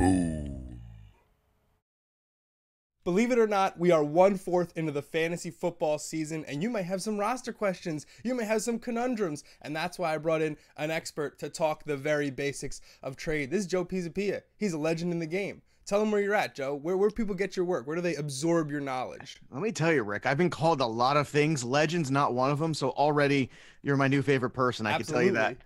Boom. Believe it or not, we are 1/4 into the fantasy football season, and you might have some roster questions, you may have some conundrums, and that's why I brought in an expert to talk the very basics of trade. This is Joe Pisapia. He's a legend in the game. Tell them where you're at, Joe. Where people get your work? Where do they absorb your knowledge? Let me tell you, Rick, I've been called a lot of things. Legend's not one of them, so already you're my new favorite person. I Absolutely. can tell you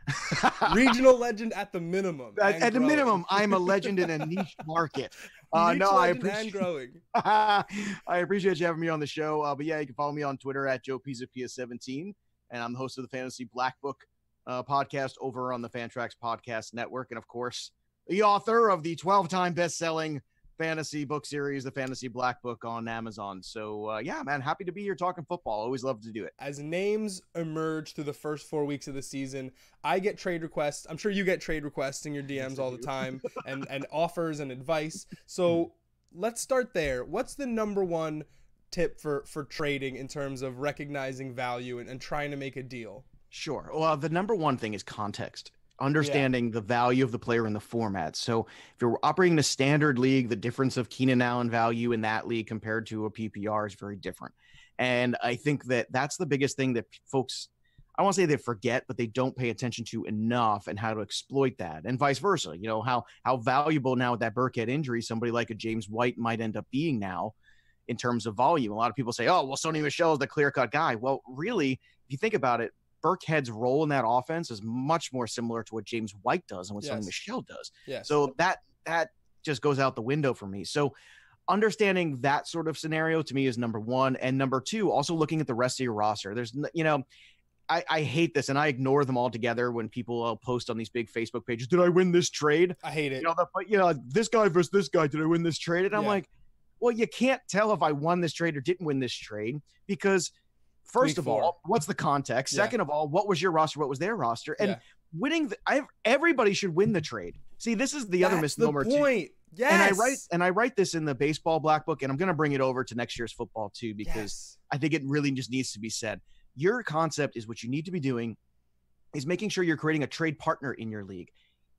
that. Regional legend at the minimum. At the minimum, I'm a legend in a niche market. No, I appreciate and growing. I appreciate you having me on the show. But yeah, you can follow me on Twitter at Joe Pisapia17, and I'm the host of the Fantasy Black Book podcast over on the Fantrax Podcast Network, and of course, the author of the 12-time best-selling fantasy book series, the Fantasy Black Book, on Amazon. So yeah, man, happy to be here talking football. Always love to do it. As names emerge through the first 4 weeks of the season, I get trade requests. I'm sure you get trade requests in your DMs all the time, and offers and advice. So let's start there. What's the number one tip for trading in terms of recognizing value and trying to make a deal? Sure. Well, the number one thing is context. Understanding the value of the player in the format. So if you're operating a standard league, the difference of Keenan Allen value in that league compared to a PPR is very different. And I think that that's the biggest thing that folks, I don't want to say they forget, but they don't pay attention to enough, and how to exploit that, and vice versa. You know, how valuable now with that Burkhead injury, somebody like a James White might end up being now in terms of volume. A lot of people say, oh, well, Sony Michel is the clear-cut guy. Well, really, if you think about it, Burkhead's role in that offense is much more similar to what James White does and what Sony Michel does. Yes. So that just goes out the window for me. So understanding that sort of scenario to me is number one. And number two, also looking at the rest of your roster. There's, you know, I hate this, and I ignore them altogether when people post on these big Facebook pages, did I win this trade? I hate it. You know, this guy versus this guy, did I win this trade? And I'm like, well, you can't tell if I won this trade or didn't win this trade, because first of all, what's the context? Second of all, what was your roster? What was their roster? And winning, everybody should win the trade. See, this is the other misnomer too. Yes. And I write this in the baseball black book, and I'm going to bring it over to next year's football too, because I think it really just needs to be said. Your concept is what you need to be doing is making sure you're creating a trade partner in your league.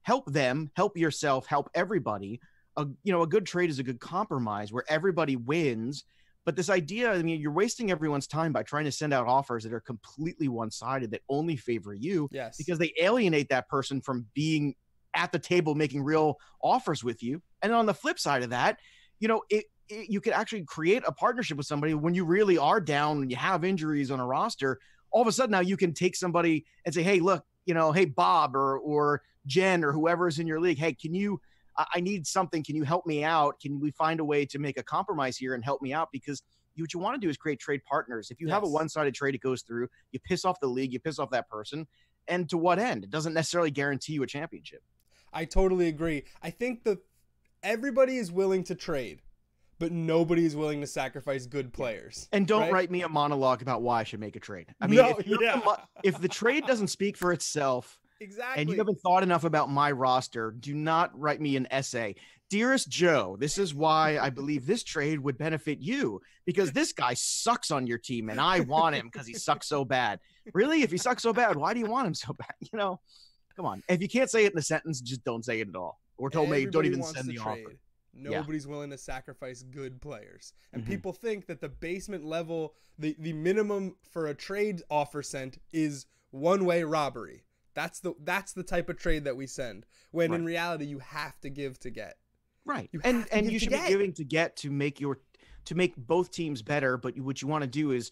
Help them, help yourself, help everybody. A good trade is a good compromise where everybody wins. But this idea, I mean, you're wasting everyone's time by trying to send out offers that are completely one-sided, that only favor you, because they alienate that person from being at the table making real offers with you. And on the flip side of that, you know, you could actually create a partnership with somebody when you really are down and you have injuries on a roster. All of a sudden now you can take somebody and say, hey, look, you know, hey, Bob or Jen or whoever is in your league, hey, I need something. Can you help me out? Can we find a way to make a compromise here and help me out? Because what you want to do is create trade partners. If you have a one-sided trade, it goes through, you piss off the league, you piss off that person. And to what end? It doesn't necessarily guarantee you a championship. I totally agree. I think that everybody is willing to trade, but nobody is willing to sacrifice good players. And don't write me a monologue about why I should make a trade. I mean, if the trade doesn't speak for itself, and you haven't thought enough about my roster, do not write me an essay. Dearest Joe, this is why I believe this trade would benefit you, because this guy sucks on your team and I want him because he sucks so bad. Really? If he sucks so bad, why do you want him so bad? You know, come on. If you can't say it in a sentence, just don't say it at all. Or don't even send the offer. Nobody's willing to sacrifice good players. And people think that the basement level, the minimum for a trade offer sent is one-way robbery. That's the type of trade that we send. When in reality, you have to give to get. Right. And you should be giving to get to make both teams better. But what you want to do is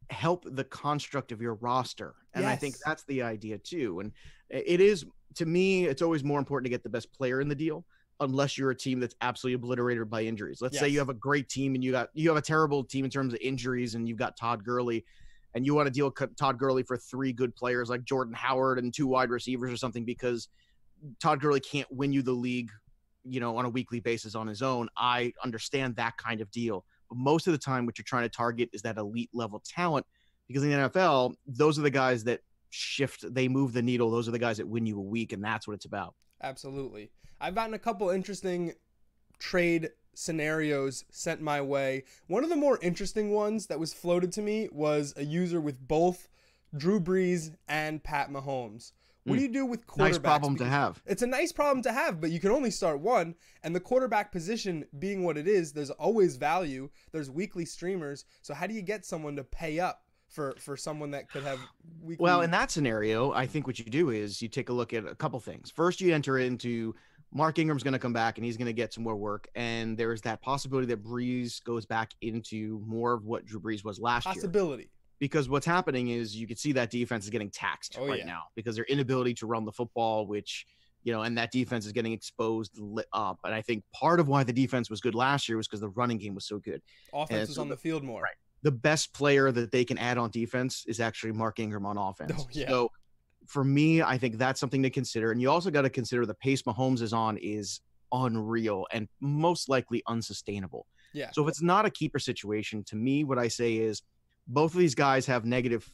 help the construct of your roster. And I think that's the idea too. And it is, to me, it's always more important to get the best player in the deal, unless you're a team that's absolutely obliterated by injuries. Let's say you have a great team and you have a terrible team in terms of injuries, and you've got Todd Gurley, and you want to deal Todd Gurley for 3 good players like Jordan Howard and 2 wide receivers or something, because Todd Gurley can't win you the league, you know, on a weekly basis on his own. I understand that kind of deal. But most of the time what you're trying to target is that elite level talent, because in the NFL, those are the guys that they move the needle. Those are the guys that win you a week, and that's what it's about. Absolutely. I've gotten a couple interesting trade scenarios sent my way. One of the more interesting ones that was floated to me was a user with both Drew Brees and Pat Mahomes, What do you do with quarterbacks? Nice problem to have. It's a nice problem to have, but you can only start one. And the quarterback position being what it is, there's always value. There's weekly streamers. So how do you get someone to pay up for someone that could have weekly? Well, in that scenario, I think what you do is you take a look at a couple things. First, you enter into Mark Ingram's going to come back and he's going to get some more work. And there's that possibility that Brees goes back into more of what Drew Brees was last year. Possibility. Because what's happening is you can see that defense is getting taxed now because their inability to run the football, which, and that defense is getting exposed, lit up. And I think part of why the defense was good last year was because the running game was so good. Offense was on the field more. Right. The best player that they can add on defense is actually Mark Ingram on offense. Oh, yeah. So for me, I think that's something to consider. And you also got to consider the pace Mahomes is on is unreal and most likely unsustainable. Yeah. So if it's not a keeper situation, to me, what I say is, both of these guys have negative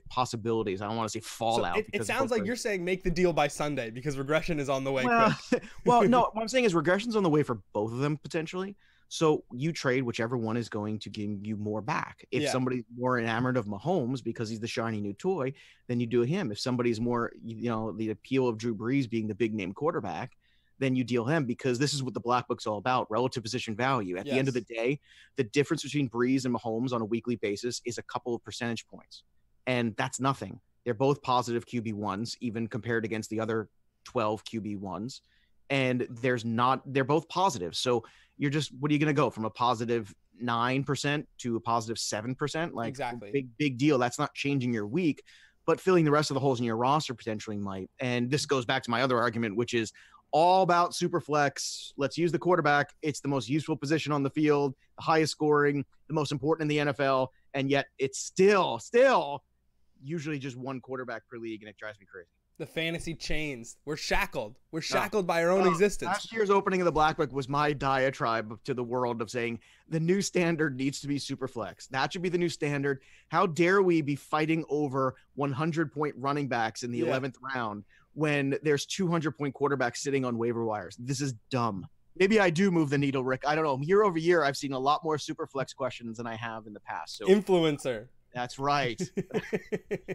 possibilities. I don't want to say fallout. So it sounds like you're saying make the deal by Sunday because regression is on the way. Well, no, what I'm saying is regression's on the way for both of them potentially. So you trade whichever one is going to give you more back. If somebody's more enamored of Mahomes because he's the shiny new toy, then you do him. If somebody's more, the appeal of Drew Brees being the big name quarterback, then you deal him, because this is what the black book's all about, relative position value. At the end of the day, the difference between Brees and Mahomes on a weekly basis is a couple of percentage points. And that's nothing. They're both positive QB1s, even compared against the other 12 QB1s. And they're both positive. So you're just, what are you going to go from a positive 9% to a positive 7%? Like, exactly. Big deal. That's not changing your week, but filling the rest of the holes in your roster potentially might. And this goes back to my other argument, which is, all about super flex. Let's use the quarterback. It's the most useful position on the field, the highest scoring, the most important in the NFL. And yet it's still usually just one quarterback per league. And it drives me crazy. The fantasy chains. We're shackled. We're shackled by our own existence. Last year's opening of the Black Book was my diatribe to the world of saying the new standard needs to be super flex. That should be the new standard. How dare we be fighting over 100-point running backs in the 11th round when there's 200-point quarterbacks sitting on waiver wires? This is dumb. Maybe I do move the needle, Rick. I don't know. Year over year, I've seen a lot more super flex questions than I have in the past. So influencer. That's right.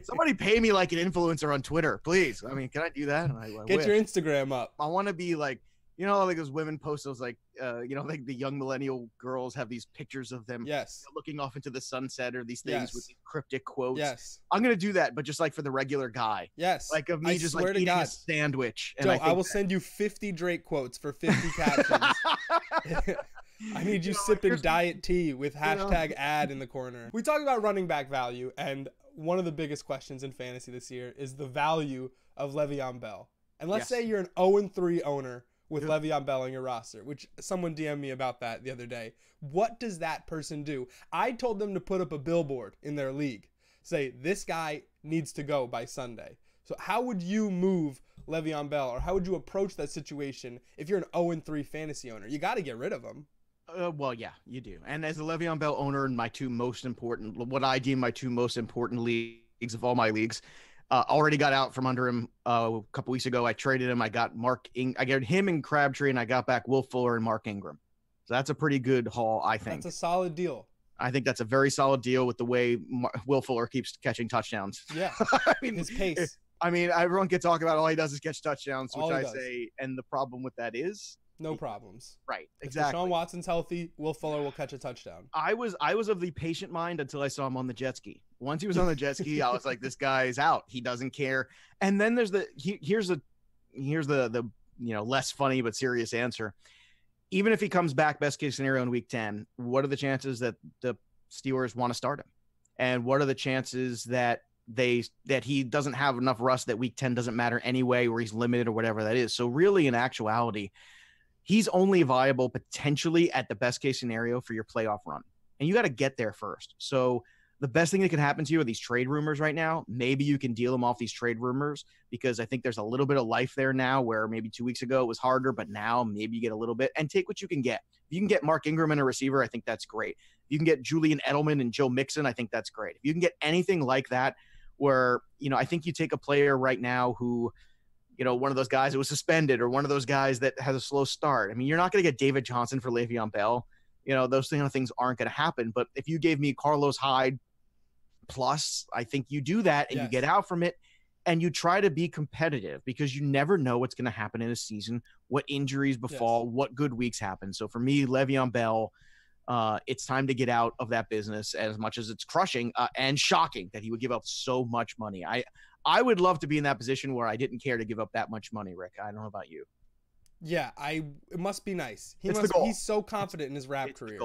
Somebody pay me like an influencer on Twitter, please. I mean, can I do that? I Get wish. Your Instagram up. I want to be like, like those women post those like the young millennial girls have these pictures of them looking off into the sunset, or these things with these cryptic quotes. Yes. I'm going to do that, but just like for the regular guy. Yes. Like of me just like eating a sandwich. Joe, I will send you 50 Drake quotes for 50 captions. I need you sipping diet tea with hashtag ad in the corner. We talk about running back value, and one of the biggest questions in fantasy this year is the value of Le'Veon Bell. And let's say you're an 0-3 owner with Le'Veon Bell on your roster, which someone DM'd me about that the other day. What does that person do? I told them to put up a billboard in their league. Say, this guy needs to go by Sunday. So how would you move Le'Veon Bell, or how would you approach that situation if you're an 0-3 fantasy owner? You got to get rid of him. Well, yeah, you do. And as a Le'Veon Bell owner in my what I deem my two most important leagues of all my leagues, already got out from under him a couple weeks ago. I traded him. I got I got him and Crabtree, and I got back Will Fuller and Mark Ingram. So that's a pretty good haul, I think. That's a solid deal. I think that's a very solid deal with the way Will Fuller keeps catching touchdowns. Yeah, I mean, his pace. Everyone can talk about all he does is catch touchdowns, which I say, and the problem with that is no problems. Right, exactly. If Deshaun Watson's healthy, Will Fuller will catch a touchdown. I was of the patient mind until I saw him on the jet ski. Once he was on the jet ski, I was like, this guy's out. He doesn't care. And then there's here's the less funny but serious answer. Even if he comes back, best case scenario in week 10, what are the chances that the Steelers want to start him? And what are the chances that he doesn't have enough rust that week 10 doesn't matter anyway, or he's limited or whatever that is? So really, in actuality, he's only viable potentially at the best case scenario for your playoff run. And you got to get there first. So the best thing that can happen to you are these trade rumors right now. Maybe you can deal them off these trade rumors, because I think there's a little bit of life there now, where maybe 2 weeks ago it was harder, but now maybe you get a little bit, and take what you can get. If you can get Mark Ingram and a receiver, I think that's great. If you can get Julian Edelman and Joe Mixon, I think that's great. If you can get anything like that, where, I think you take a player right now who, one of those guys that was suspended, or one of those guys that has a slow start. I mean, you're not going to get David Johnson for Le'Veon Bell. Those kind of things aren't going to happen. But if you gave me Carlos Hyde plus, I think you do that and you get out from it. and you try to be competitive because you never know what's going to happen in a season, what injuries befall, what good weeks happen. So for me, Le'Veon Bell, it's time to get out of that business, as much as it's crushing and shocking that he would give up so much money. I would love to be in that position where I didn't care to give up that much money, Rick. I don't know about you. Yeah, it must be nice. He's so confident in his rap career.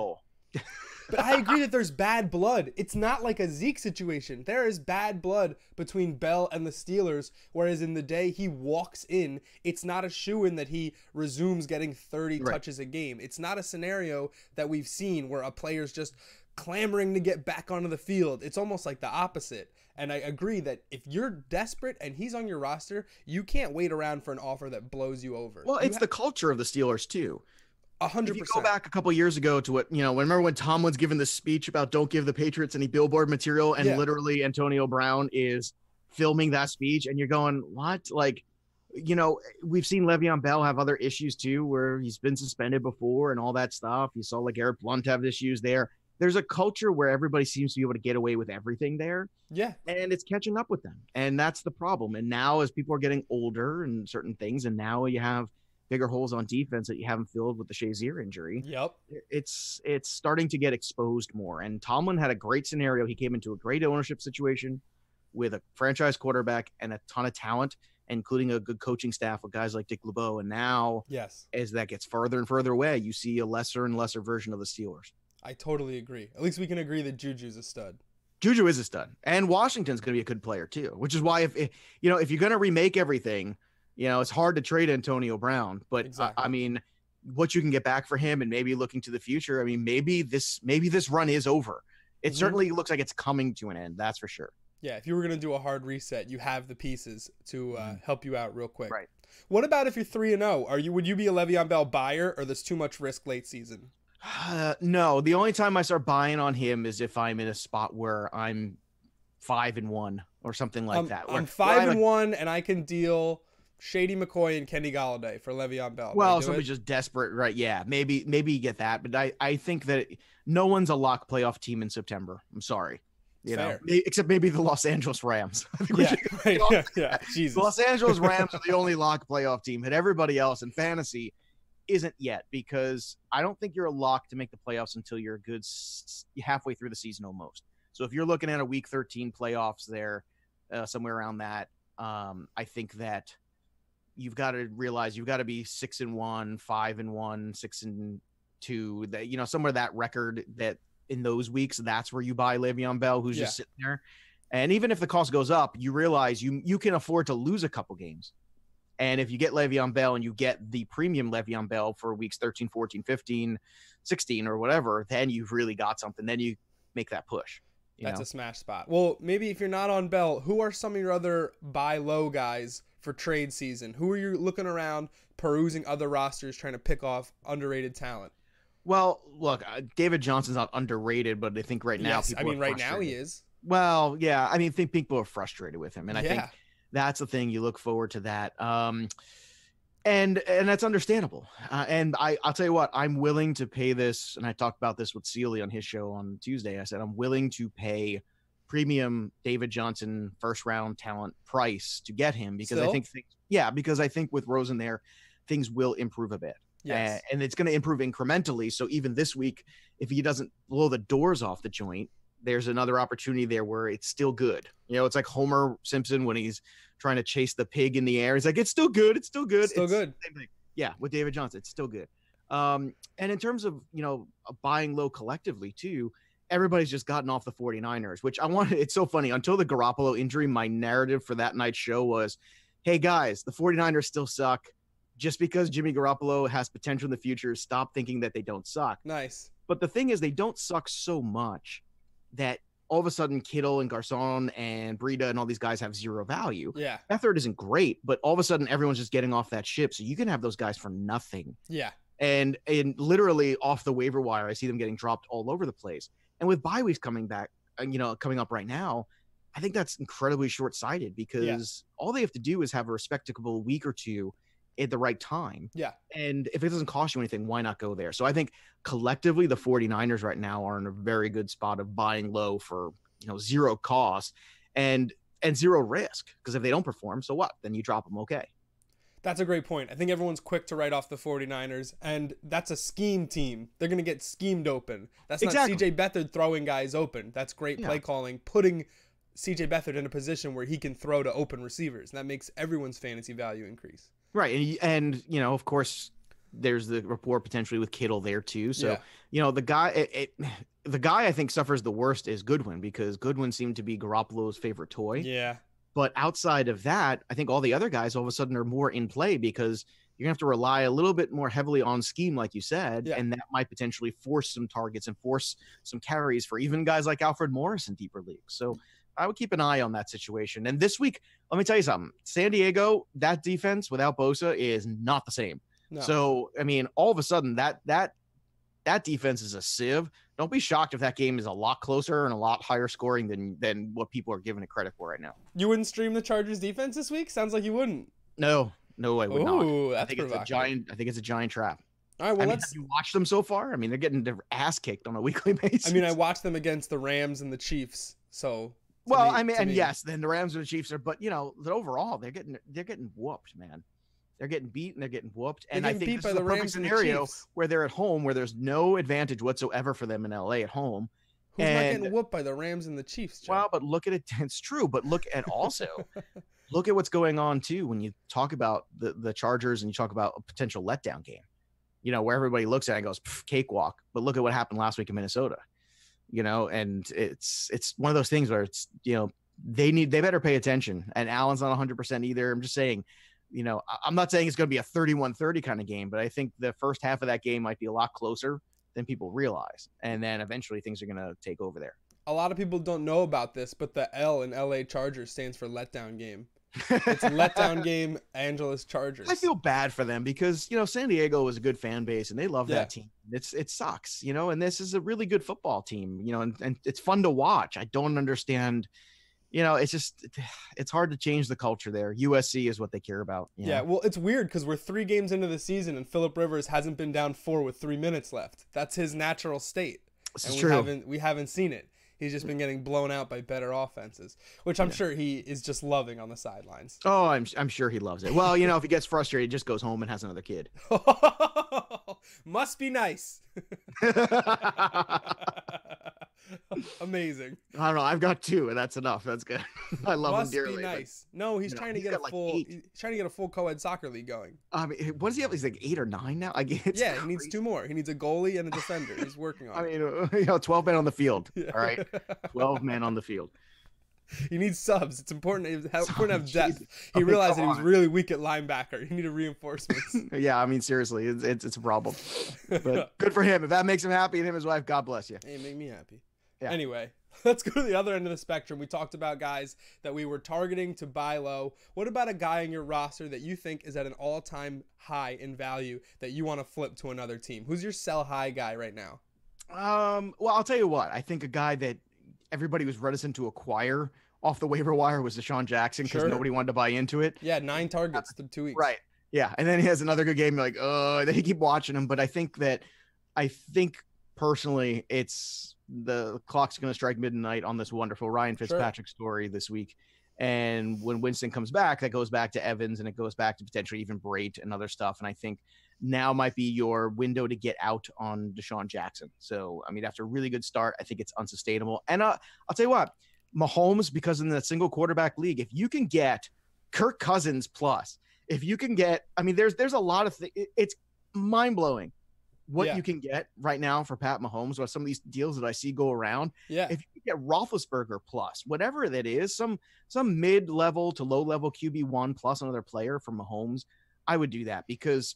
But I agree that there's bad blood. It's not like a Zeke situation. There is bad blood between Bell and the Steelers, whereas in the day he walks in, it's not a shoo-in that he resumes getting 30 touches a game. It's not a scenario that we've seen where a player's just clamoring to get back onto the field. It's almost like the opposite. And I agree that if you're desperate and he's on your roster, you can't wait around for an offer that blows you over. Well, it's the culture of the Steelers too. 100%. If you go back a couple years ago to what, remember when Tomlin's given this speech about don't give the Patriots any billboard material, and literally Antonio Brown is filming that speech, and you're going, what? Like, we've seen Le'Veon Bell have other issues too, where he's been suspended before and all that stuff. You saw LeGarrette Blount have issues there. There's a culture where everybody seems to be able to get away with everything there. Yeah. And it's catching up with them. And that's the problem. And now as people are getting older and certain things, and now you have bigger holes on defense that you haven't filled with the Shazier injury. Yep. It's starting to get exposed more. And Tomlin had a great scenario. He came into a great ownership situation with a franchise quarterback and a ton of talent, including a good coaching staff with guys like Dick LeBeau. And now, as that gets further and further away, you see a lesser and lesser version of the Steelers. I totally agree. At least we can agree that Juju's a stud. Juju is a stud. And Washington's going to be a good player too, which is why if you're going to remake everything, it's hard to trade Antonio Brown, but I mean, what you can get back for him, and maybe looking to the future. I mean, maybe this run is over. It certainly looks like it's coming to an end. That's for sure. Yeah. If you were going to do a hard reset, you have the pieces to help you out real quick. Right. What about if you're 3-0? Would you be a Le'Veon Bell buyer, or there's too much risk late season? No, the only time I start buying on him is if I'm in a spot where I'm 5-1 or something like that. I'm 5-1 and I can deal Shady McCoy and Kenny Golladay for Le'Veon Bell. Well, somebody's just desperate, right? Yeah, maybe you get that, but I think that no one's a lock playoff team in September. I'm sorry, except maybe the Los Angeles Rams. Yeah. Jesus. The Los Angeles Rams are the only lock playoff team, and everybody else in fantasy isn't yet, because I don't think you're a lock to make the playoffs until you're a good halfway through the season almost. So if you're looking at a week 13 playoffs there, somewhere around that, I think that you've got to realize you've got to be 6-1, 5-1, 6-2, that, somewhere that record, that in those weeks, that's where you buy Le'Veon Bell, who's just sitting there. And even if the cost goes up, you realize you can afford to lose a couple games. And if you get Le'Veon Bell and you get the premium Le'Veon Bell for weeks 13, 14, 15, 16 or whatever, then you've really got something. Then you make that push. That's a smash spot. Well, maybe if you're not on Bell, who are some of your other buy low guys for trade season? Who are you looking around, perusing other rosters, trying to pick off underrated talent? Well, look, David Johnson's not underrated, but I think right now right now he is. Well, yeah, I think people are frustrated with him, and I think that's the thing. You look forward to that. And that's understandable. And I'll tell you what, I'm willing to pay this. And I talked about this with Sealy on his show on Tuesday. I said, I'm willing to pay premium David Johnson first round talent price to get him, because I think with Rosen there, things will improve a bit. Yes. And it's going to improve incrementally. So even this week, if he doesn't blow the doors off the joint, there's another opportunity there where it's still good. It's like Homer Simpson when he's trying to chase the pig in the air. He's like, it's still good. It's still good. Still good. Same thing. Yeah. With David Johnson, it's still good. And in terms of, buying low collectively too, everybody's just gotten off the 49ers, which it's so funny. Until the Garoppolo injury, my narrative for that night's show was, hey guys, the 49ers still suck. Just because Jimmy Garoppolo has potential in the future, stop thinking that they don't suck. Nice. But the thing is, they don't suck so much that all of a sudden Kittle and Garcon and Breida and all these guys have zero value. Yeah. Beathard isn't great, but all of a sudden everyone's just getting off that ship. So you can have those guys for nothing. Yeah. And literally off the waiver wire, I see them getting dropped all over the place. And with bye weeks coming back, coming up right now, I think that's incredibly short-sighted, because all they have to do is have a respectable week or two at the right time. Yeah. And if it doesn't cost you anything, why not go there? So I think collectively the 49ers right now are in a very good spot of buying low for, zero cost. And and zero risk, because if they don't perform, so what? Then you drop them. Okay. That's a great point. I think everyone's quick to write off the 49ers, and that's a scheme team. They're going to get schemed open. That's not CJ Beathard throwing guys open. That's great play calling, putting CJ Beathard in a position where he can throw to open receivers. And that makes everyone's fantasy value increase. Right. And you know, of course, there's the rapport potentially with Kittle there too. So, you know, the guy I think suffers the worst is Goodwin, because Goodwin seemed to be Garoppolo's favorite toy. Yeah. But outside of that, I think all the other guys all of a sudden are more in play, because you're gonna have to rely a little bit more heavily on scheme, like you said, and that might potentially force some targets and force some carries for even guys like Alfred Morris in deeper leagues. So I would keep an eye on that situation. And this week, let me tell you something. San Diego, that defense without Bosa is not the same. No. So, I mean, all of a sudden that defense is a sieve. Don't be shocked if that game is a lot closer and a lot higher scoring than what people are giving it credit for right now. You wouldn't stream the Chargers defense this week? Sounds like you wouldn't. No, I would not. That's I think it's a giant trap. All right, well, have you watched them so far? I mean, they're getting their ass kicked on a weekly basis. I mean, I watched them against the Rams and the Chiefs. So, yes, then the Rams and the Chiefs are, but you know, overall they're getting whooped, man. They're getting beat and they're getting whooped. And I think this is a perfect scenario where they're at home, where there's no advantage whatsoever for them in LA at home. Who's not getting whooped by the Rams and the Chiefs, Joe? Well, but look at it. It's true. But look at look at what's going on too when you talk about the Chargers and you talk about a potential letdown game. You know, where everybody looks at it and goes, cakewalk. But look at what happened last week in Minnesota. You know, and it's one of those things where it's, you know, they better pay attention. And Allen's not 100% either. I'm just saying, you know, I'm not saying it's going to be a 31-30 kind of game, but I think the first half of that game might be a lot closer than people realize. And then eventually things are going to take over there. A lot of people don't know about this, but the L in LA Chargers stands for letdown game. It's letdown game, Angeles Chargers. I feel bad for them because, you know, San Diego is a good fan base and they love that team. It sucks, you know, and this is a really good football team, you know, and it's fun to watch. I don't understand. You know, it's hard to change the culture there. USC is what they care about. Yeah, well, it's weird because we're 3 games into the season and Phillip Rivers hasn't been down 4 with 3 minutes left. That's his natural state. This is true. We haven't seen it. He's just been getting blown out by better offenses, which I'm sure he is just loving on the sidelines. Oh, I'm sure he loves it. Well, you know, if he gets frustrated, he just goes home and has another kid. Must be nice. Amazing. I don't know. I've got 2, and that's enough. That's good. I love him dearly. Must be nice. No, he's trying to get a full co-ed soccer league going. I mean, what does he have? He's like 8 or 9 now. He needs 2 more. He needs a goalie and a defender. He's working on it. I mean, you know, 12 men on the field. Yeah. All right, 12 men on the field. He needs subs. It's important to have depth. He realized that he was really weak at linebacker. He needed reinforcements. Yeah, I mean, seriously, it's a problem. But good for him. If that makes him happy and him and his wife, God bless you. Hey, make me happy. Yeah. Anyway, let's go to the other end of the spectrum. We talked about guys that we were targeting to buy low. What about a guy in your roster that you think is at an all-time high in value that you want to flip to another team? Who's your sell high guy right now? Well, I'll tell you what. I think a guy that everybody was reticent to acquire off the waiver wire was Deshaun Jackson because nobody wanted to buy into it. Yeah, 9 targets through 2 weeks. Right. Yeah, and then he has another good game. You're like, oh, then you keep watching him. But I think personally, it's the clock's going to strike midnight on this wonderful Ryan Fitzpatrick story this week. And when Winston comes back, that goes back to Evans and it goes back to potentially even Brait and other stuff. And I think now might be your window to get out on Deshaun Jackson. So, I mean, after a really good start, I think it's unsustainable. And I'll tell you what, Mahomes, because in the single quarterback league, if you can get Kirk Cousins plus, if you can get, I mean, there's a lot of things. It's mind blowing what you can get right now for Pat Mahomes or some of these deals that I see go around. Yeah. If you get Roethlisberger plus, whatever that is, some mid-level to low-level QB1 plus another player for Mahomes, I would do that because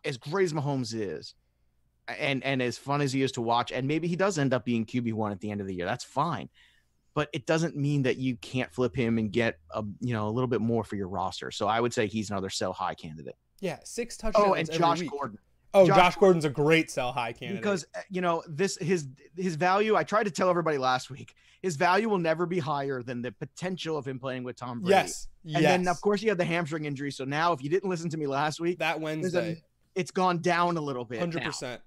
as great as Mahomes is and as fun as he is to watch, and maybe he does end up being QB1 at the end of the year, that's fine. But it doesn't mean that you can't flip him and get a little bit more for your roster. So I would say he's another sell high candidate. Yeah, 6 touchdowns. Oh, and Josh Gordon. Oh, Josh Gordon's a great sell high candidate. Because, his value, I tried to tell everybody last week, his value will never be higher than the potential of him playing with Tom Brady. Yes. And then, of course, you have the hamstring injury. So now if you didn't listen to me last week, that Wednesday, it's gone down a little bit. 100%.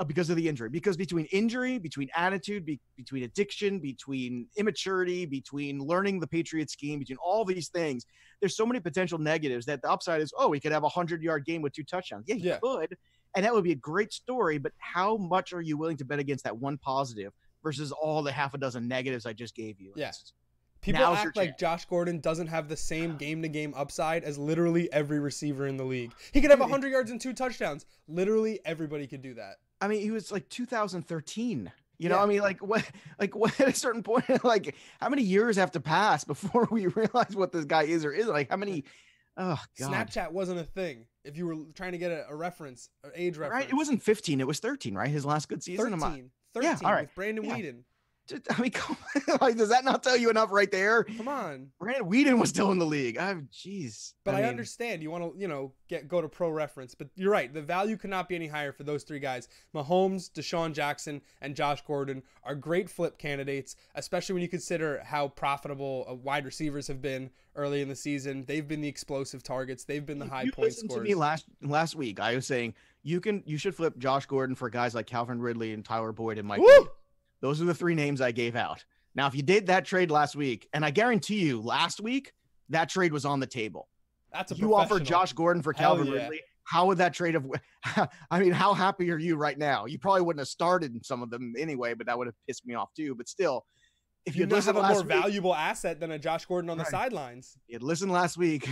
because of the injury. Because between injury, between attitude, between addiction, between immaturity, between learning the Patriots scheme, between all these things, there's so many potential negatives that the upside is, he could have a 100-yard game with 2 touchdowns. Yeah, he could. And that would be a great story. But how much are you willing to bet against that one positive versus all the half a dozen negatives I just gave you? Yes. People act like Josh Gordon doesn't have the same game-to-game upside as literally every receiver in the league. He could have 100 yards and 2 touchdowns. Literally everybody could do that. I mean, he was like 2013. You know, I mean, what at a certain point, like how many years have to pass before we realize what this guy is or isn't? Like how many? Oh God. Snapchat wasn't a thing. If you were trying to get a reference, an age reference, right? It wasn't 15. It was 13, right? His last good season. 13. All right. With Brandon Weeden. I mean, come on. Like, does that not tell you enough right there? Come on. Brandon Weeden was still in the league. Jeez. But I understand you want to, go to Pro Reference. But you're right. The value could not be any higher for those 3 guys. Mahomes, Deshaun Jackson, and Josh Gordon are great flip candidates, especially when you consider how profitable wide receivers have been early in the season. They've been the explosive targets. They've been the high point scorers. To me last week, I was saying you should flip Josh Gordon for guys like Calvin Ridley and Tyler Boyd and Mike. Those are the 3 names I gave out. Now, if you did that trade last week, and I guarantee you last week, that trade was on the table. That's you offered Josh Gordon for Calvin Ridley. How would that trade have, I mean, how happy are you right now? You probably wouldn't have started in some of them anyway, but that would have pissed me off too. But still, if you'd have a more valuable asset than a Josh Gordon on the sidelines. You'd listened last week,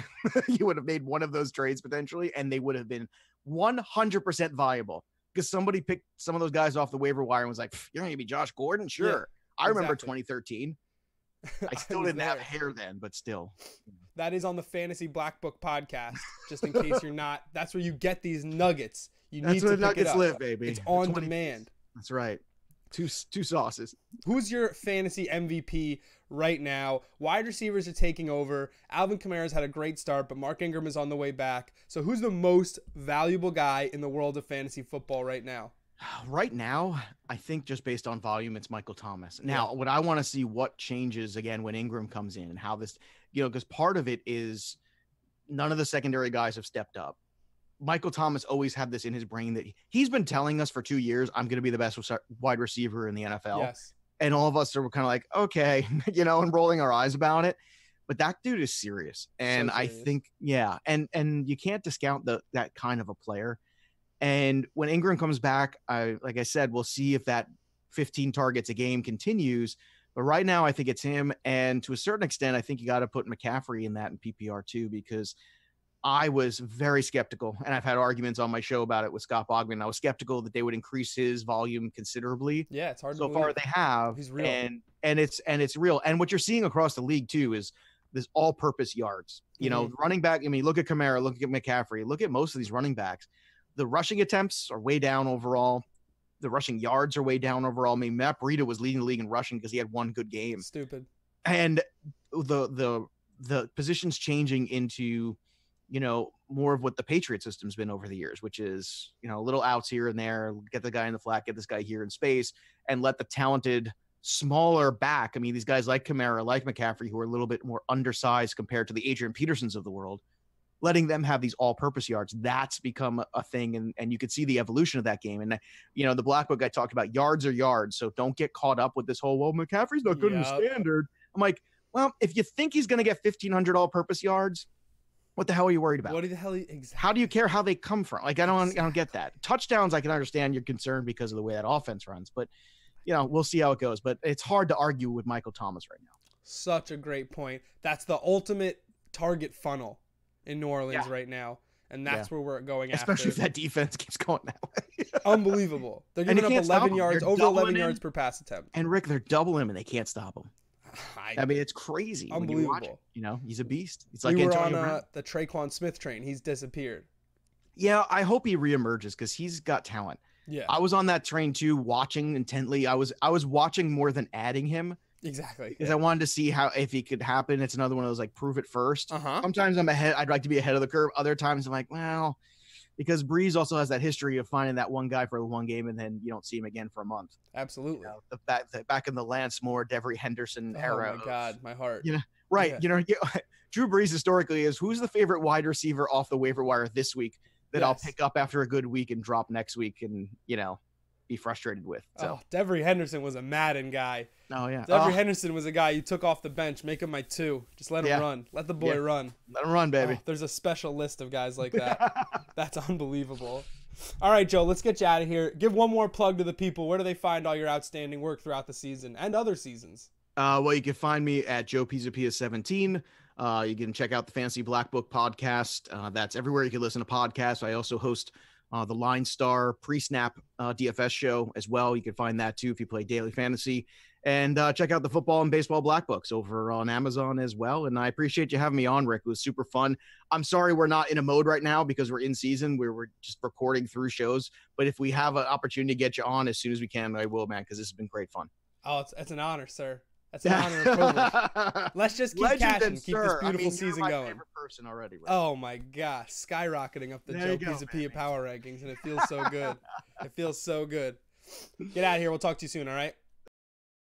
you would have made one of those trades potentially, and they would have been 100% viable. Because somebody picked some of those guys off the waiver wire and was like, "You're going to be Josh Gordon?" Sure. I remember 2013. I still didn't have hair then, but still. That is on the Fantasy Black Book podcast, just in case you're not. That's where you get these nuggets. That's where the nuggets live, baby. It's on demand. That's right. Two sauces. Who's your fantasy MVP right now? Wide receivers are taking over. Alvin Kamara's had a great start, but Mark Ingram is on the way back. So who's the most valuable guy in the world of fantasy football right now? Right now, I think just based on volume, it's Michael Thomas. Now, what I want to see what changes again when Ingram comes in and how this, because part of it is none of the secondary guys have stepped up. Michael Thomas always had this in his brain that he's been telling us for 2 years, I'm going to be the best wide receiver in the NFL. Yes. And all of us are kind of like, okay, and rolling our eyes about it. But that dude is serious. And I think, and you can't discount that kind of a player. And when Ingram comes back, like I said, we'll see if that 15 targets a game continues. But right now, I think it's him. And to a certain extent, I think you got to put McCaffrey in that in PPR too, because I was very skeptical, and I've had arguments on my show about it with Scott Bogman. I was skeptical that they would increase his volume considerably. Yeah, it's hard to believe. So far they have. He's real. And it's real. And what you're seeing across the league too is this all-purpose yards. Running back, I mean, look at Kamara, look at McCaffrey, look at most of these running backs. The rushing attempts are way down overall. The rushing yards are way down overall. I mean, Matt Breida was leading the league in rushing because he had one good game. Stupid. And the positions changing into more of what the Patriot system's been over the years, which is, little outs here and there, get the guy in the flat, get this guy here in space, and let the talented, smaller back. I mean, these guys like Kamara, like McCaffrey, who are a little bit more undersized compared to the Adrian Petersons of the world, letting them have these all-purpose yards. That's become a thing, and you could see the evolution of that game. And, the Black Book guy talked about yards are yards, so don't get caught up with this whole, McCaffrey's not good in standard. I'm like, well, if you think he's going to get 1,500 all-purpose yards, what the hell are you worried about? What the hell? Exactly. How do you care how they come from? Like, I don't get that. Touchdowns, I can understand you're concerned because of the way that offense runs, but we'll see how it goes. But it's hard to argue with Michael Thomas right now. Such a great point. That's the ultimate target funnel in New Orleans right now, and that's where we're going. Especially if that defense keeps going that way. Unbelievable. They're giving up 11 yards, over 11 yards per pass attempt. And Rick, they're doubling him, and they can't stop him. I mean, it's crazy. Unbelievable. He's a beast. It's like we were on the Traquan Smith train. He's disappeared. Yeah, I hope he reemerges because he's got talent. Yeah, I was on that train too, watching intently. I was watching more than adding him. Exactly. Because I wanted to see if he could happen. It's another one of those like prove it first. Sometimes I'm ahead. I'd like to be ahead of the curve. Other times I'm like, well, because Breeze also has that history of finding that one guy for the one game and then you don't see him again for a month. Absolutely. Back in the Lance Moore, Devery Henderson era. Oh my God, my heart. Right. Yeah. Drew Brees historically is who's the favorite wide receiver off the waiver wire this week that I'll pick up after a good week and drop next week. And, be frustrated with. So Devery Henderson was a Madden guy. Oh yeah, Devery Henderson was a guy you took off the bench, make him my 2. Just let him run. Let the boy run. Let him run, baby. There's a special list of guys like that. That's unbelievable. All right, Joe, let's get you out of here. Give one more plug to the people. Where do they find all your outstanding work throughout the season and other seasons? Well, you can find me at Joe Pisapia 17. You can check out the Fantasy Black Book podcast. That's everywhere you can listen to podcasts. I also host the Line Star pre-snap DFS show as well. You can find that too if you play daily fantasy. And check out the Football and Baseball Black Books over on Amazon as well. And I appreciate you having me on, Rick. It was super fun. I'm sorry we're not in a mode right now because we're in season. We're just recording through shows. But if we have an opportunity to get you on as soon as we can, I will, man, because this has been great fun. Oh, it's an honor, sir. That's an honor and privilege. Let's just keep cashing, keep this beautiful season going. Favorite person already, Rick. Oh my gosh, skyrocketing up the Joe Pisapia power rankings, and it feels so good. It feels so good. Get out of here. We'll talk to you soon, all right?